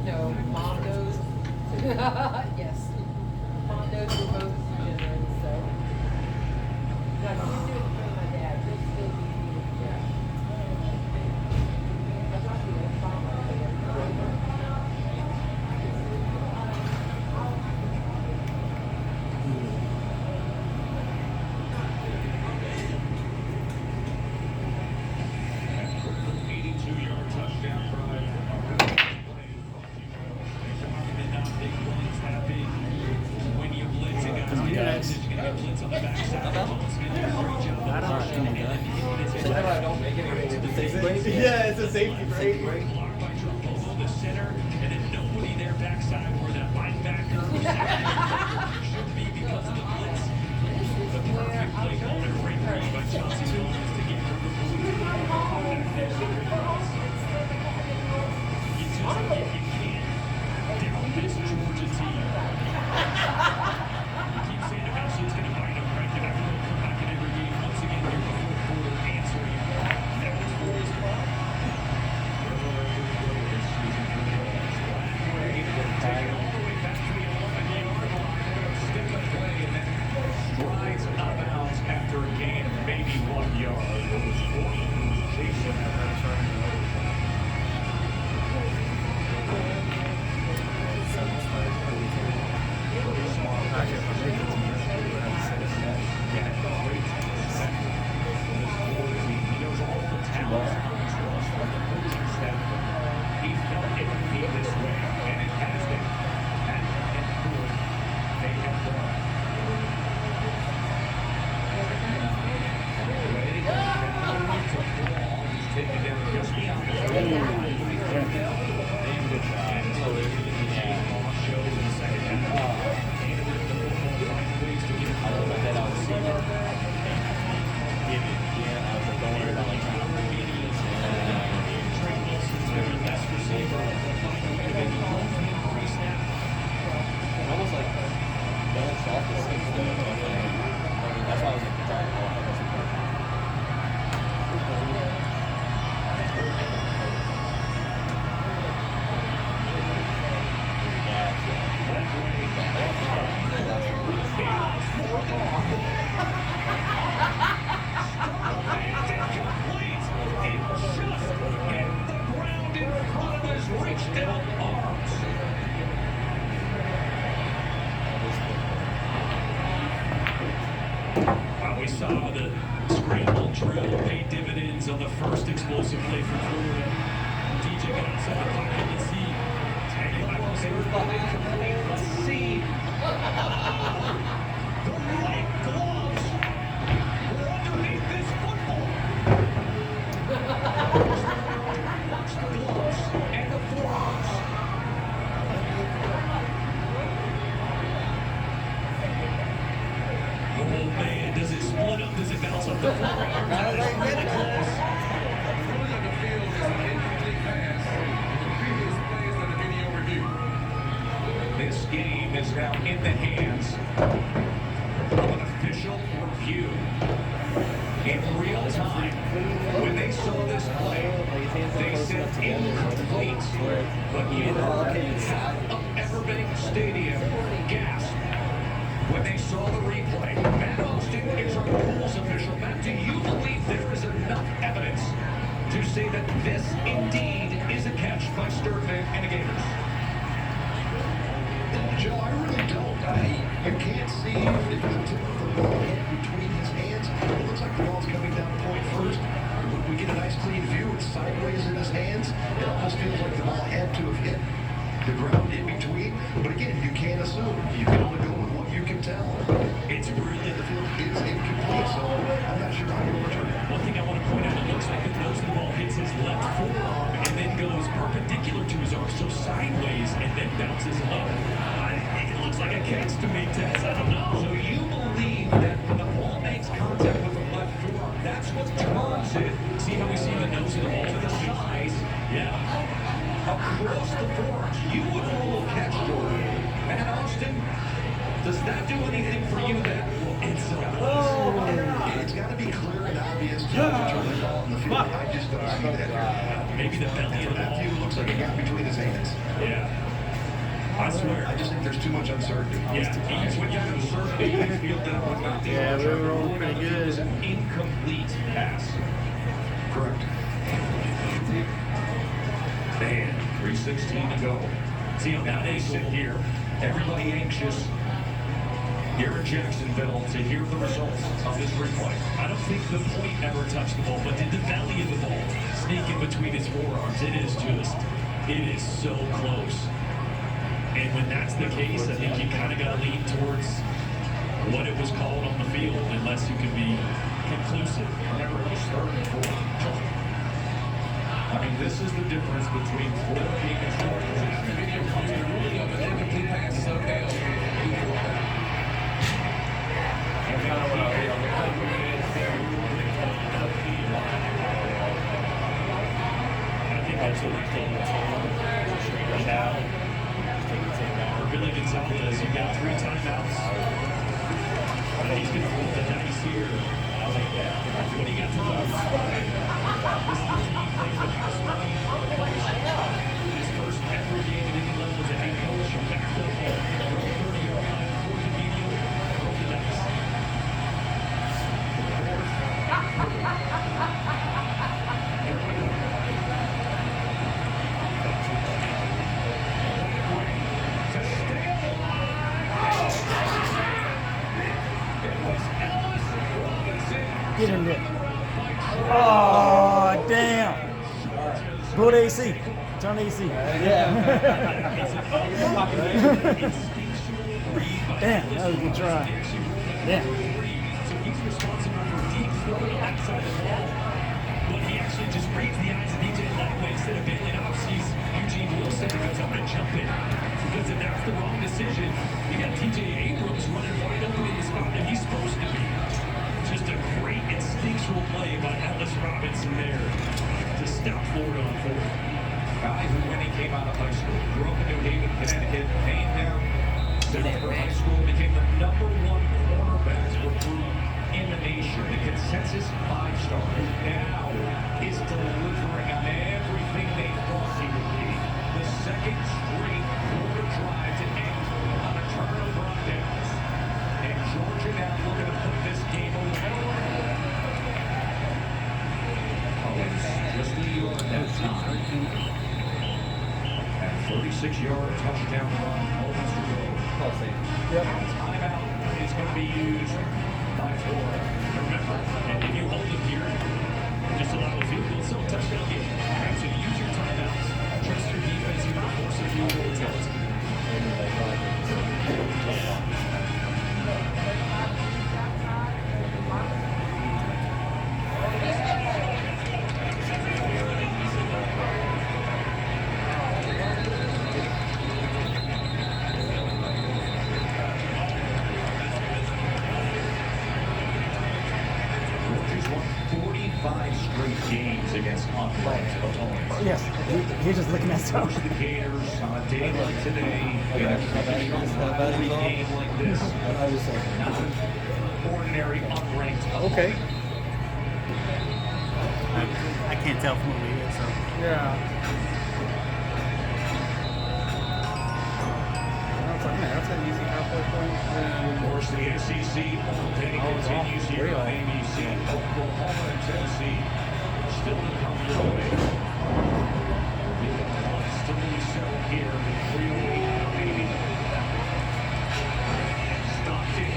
No, Mom knows. Yes. Mom knows we're both degenerates, so. Like, she's doing it in front of my dad. She'll still be, yeah. That's not the trauma there. Yeah, it's a safety break. The center, and then nobody there backside where that linebacker should be because of the blitz. The perfect play call and great read by Chelsea Williams to get rid of the blue. You just can't down this Georgia team. You keep saying eventually it's going to bite them, right? They're not going to come back in every game once again here before quarter answering. That was for his spot. Take it all the way back to the 11-yard line. Stick the play and then strides out of bounds after a gain of maybe 1 yard. He knows all the talent. He felt it would be this way, and it has been. And good, they have won. Ready to go down to Ball. He's taken down just beyond the 30-line. And so there's going to be a long show in the second half. And with the football, find ways to get it all the head out of the I was like, don't worry about like trying to best receiver. Almost like don't stop the six. That's why I was like, trying to we saw the scramble drill pay dividends on the first explosive play for Florida. DJ got outside the pocket. Let's see. Tagging back was incomplete. Let's see. The white gloves were underneath this football. Watch the gloves and the forearms. Oh man, does it split up? Does it bounce up the forearm? This game is now in the hands of an official review. In real time, when they saw this play, they said incomplete. But in half of Everbank Stadium gasped when they saw the replay. Matt Austin is our rules official. Matt, do you believe there is enough evidence to say that this indeed is a catch by Sturdivant and the Gators? Joe, I really don't. You can't see if the tip of the ball hit between his hands. It looks like the ball's coming down point first. We get a nice clean view. It's sideways in his hands. It almost feels like the ball had to have hit the ground in between. But again, you can't assume. You can only go with what you can tell. It's really The field is incomplete, so I'm not sure how you return it. one thing I want to point out. It looks like the nose of the ball hits his left forearm and then goes perpendicular to his arm, so sideways, and then bounces up. It looks like a catch to me, Tess. I don't know. So you believe that when the ball makes contact with the left forearm, that's what turns it. See how we see the nose of the ball to the sides? Yeah. Across the forearms. You would rule a catch, Jordan. Matt Austin, does that do anything for you that it's It's got to be clear and obvious to return the ball in the field. I just don't see that here. maybe the belly of the That ball. view looks like a gap between his hands. Yeah. I swear. I just think there's too much uncertainty. Yeah, even when you have uncertainty, you feel that was not the Yeah, we were rolling pretty It was good. an incomplete pass. Correct. Man, 3:16 to go. See, now they sit here, everybody anxious here in Jacksonville to hear the results of this replay. I don't think the point ever touched the ball, but did the belly of the ball sneak in between his forearms? It is so close. And when that's the case, I think you kind of got to lean towards what it was called on the field, unless you can be conclusive. Remember, it was 3rd and 4. I mean, this is the difference between Florida being in field position. The video comes in really up, and then complete pass is okay. I think that's what we're taking now. Billy Gonzalez, you got 3 timeouts. He's going to roll the dice here. What do you got to lose? This is the team playing with house money. His first ever game at any level as a head coach. Back to the ball. 30-yard line. 4th and medium. Roll the dice. Get in there. Oh, damn. Go to AC. Turn to AC. Yeah. Damn, that was a good try. Yeah. So he's responsible for deep throw to the outside of the ball. But he actually just reads the eyes of DJ Lightway instead of bailing out. Sees Eugene Wilson who goes up and jump in. Because if that's the wrong decision, you got TJ Abrams running wide open in the spot that he's supposed to be. Just a great instinctual play by Ellis Robinson there to stop Florida on 4th. Guy who, when he came out of high school, grew up in New Haven, Connecticut, came down to high school, became the #1 cornerbacks recruit in the nation, the consensus 5-star. Now is delivering on everything they thought he would be. The second straight Florida drive to end on a turnover on downs. And Georgia now looking to put this game away. Collins just a yard that time. And 36-yard touchdown run, moments to go. Yep. Timeout is going to be used by Florida. Remember, and if you hold it here, just allow a field goal, so touchdown game. And so use your timeouts. Trust your defense here to force a field goal attempt. Georgia's won 45 straight games against unranked opponents. Yes. You're just looking at stuff. Coach the Gators on a day like today in a traditional game like this. Not an ordinary unranked opponent. Okay. I can't tell from over here, so. Yeah. That's an easy halfway point. Of course, the SEC all day continues here on ABC. Oklahoma and Tennessee still to come your way. Still to be settled here in 308, baby. Stockton,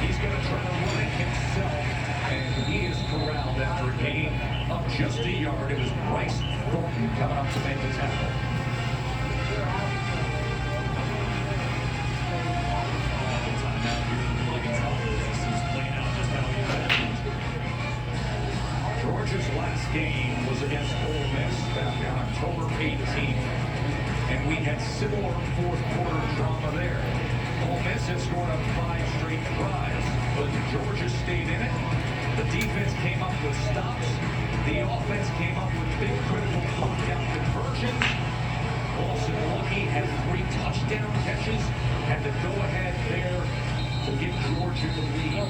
he's going to try to run it himself, and he is corralled after a gain of just a yard. It was Bryce Thornton coming up to make the tackle. Georgia's last game was against Ole Miss back on October 18th, and we had similar fourth quarter drama there. Ole Miss had scored on 5 straight drives, but Georgia stayed in it. The defense came up with stops. The offense came up with big critical touchdown conversions. Lawson Lucky had 3 touchdown catches, had the go-ahead there to give Georgia the lead.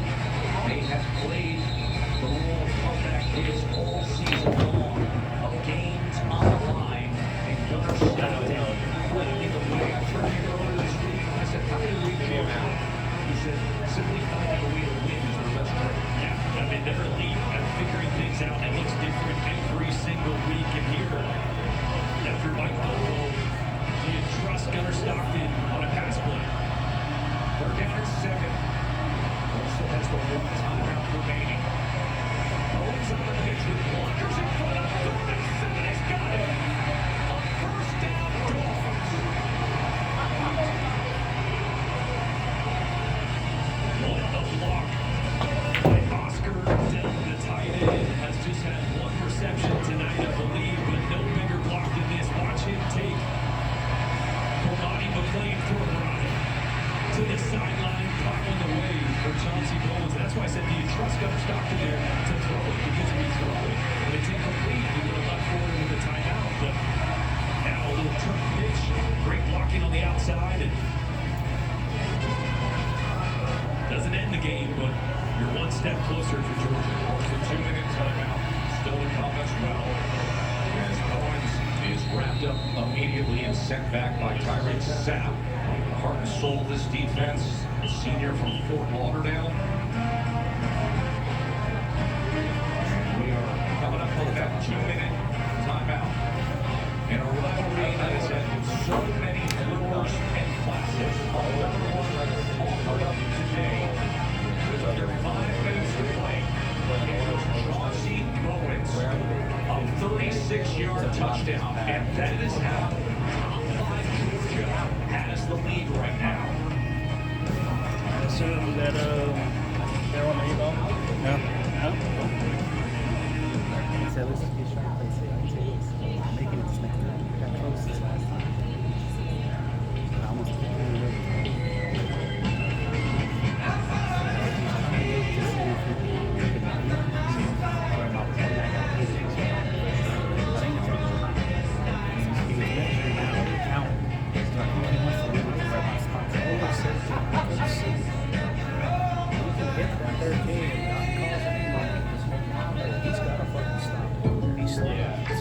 They have played the role of comeback kids all season long, of games on their elite at figuring things out. It looks different every single week. And here, after Mike Bobo, do you trust Gunnar Stockton on a pass play? They're down at 7. Also has the 1 timeout remaining. Owens on the pitch with blockers in front of 37. He's got it. A first down, Dogs. What a block by Oscar Dell, the tight end, has just had 1 reception tonight, I believe, but no bigger block than this. Watch him take Romani McLean for a ride to the sideline, plowing the way for Chauncey Bowles. And that's why I said, do you trust Gunnar Stockton there to throw it? Because if you throw it, and it's incomplete, you go left forward with the timeout. But now a little turn pitch, great blocking on the outside, and doesn't end the game, but you're 1 step closer for Georgia. It's a 2-minute timeout. Still to come as well. As Owens is wrapped up immediately and sent back by Tyreek Sapp. Heart and soul of this defense, a senior from Fort Lauderdale. We are coming up on that 2-minute timeout. In a rivalry that has had so many lures and classes. All up today. With under 5 minutes to play. Chauncey Bowens, a 36-yard touchdown. And that is how top 5 Georgia has the lead right now. I assume that they're on the email. Yeah. He said, listen, he's trying to play safe. Making it just make it got close this last time. I almost took it away.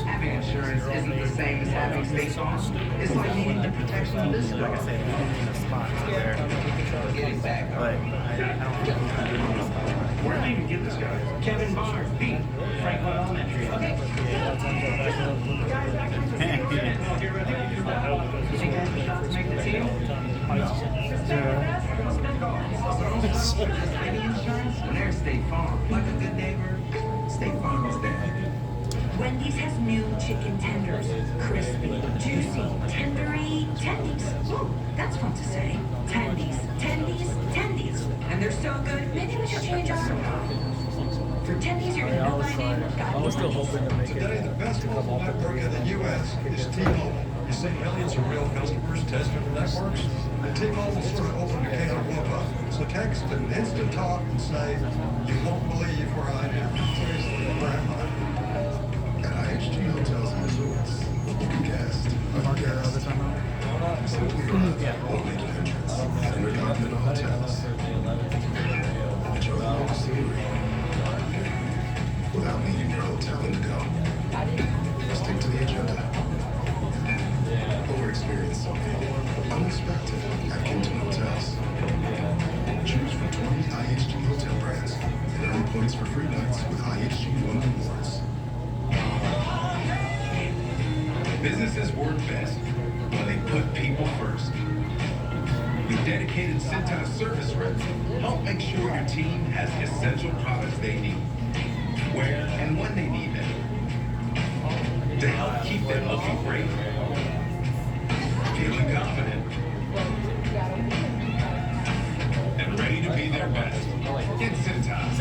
Having insurance isn't the same as having State Farm. It's like needing the protection of this Like I car. said, we didn't in a spot where, Getting back. but I don't think we can get in a spot. Where did I even get this guy? Kevin Barnes, Pete, Franklin Elementary. Okay. You think I have a shot to make the team? Any insurance? When there's State Farm. Like a good neighbor, State Farm is there. Wendy's has new chicken tenders. Crispy, juicy, tendery, tendies. Ooh, that's fun to say. Tendies, tendies, tendies. And they're so good, maybe we should change our For tendies, you're gonna know my name. I was still hoping to make it. Today, the best mobile network in the U.S. is T-Mobile. You see millions of real customers testing the networks, and T-Mobile sort of opened a can of whoop up. So text and instant talk and say, you won't believe where I am. Seriously, where am I? At IHG Hotels and Resorts, you can guest, unguest, simply arrive or make an entrance at Intercontinental Hotels. Enjoy the local scenery without needing your hotel in to go. Stick to the agenda. Or experience something unexpected at Kimpton Hotels. Choose from 20 IHG hotel brands and earn points for free nights with IHG One Rewards. Businesses work best when they put people first. With dedicated Cintas service reps, help make sure your team has the essential products they need, where and when they need them, to help keep them looking great, feeling confident, and ready to be their best. Get Cintas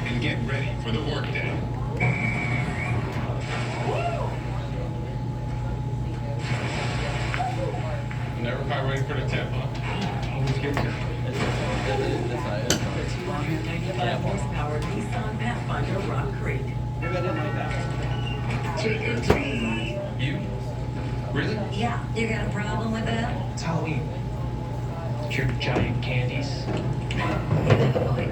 and get ready for the workday. Never quite ready for the tip, huh? Always get tip. 95 horsepower Nissan Pathfinder Rock Creek. Trick or treat. You? Really? Yeah, you got a problem with that? It's Halloween. Trick giant candies. Wait,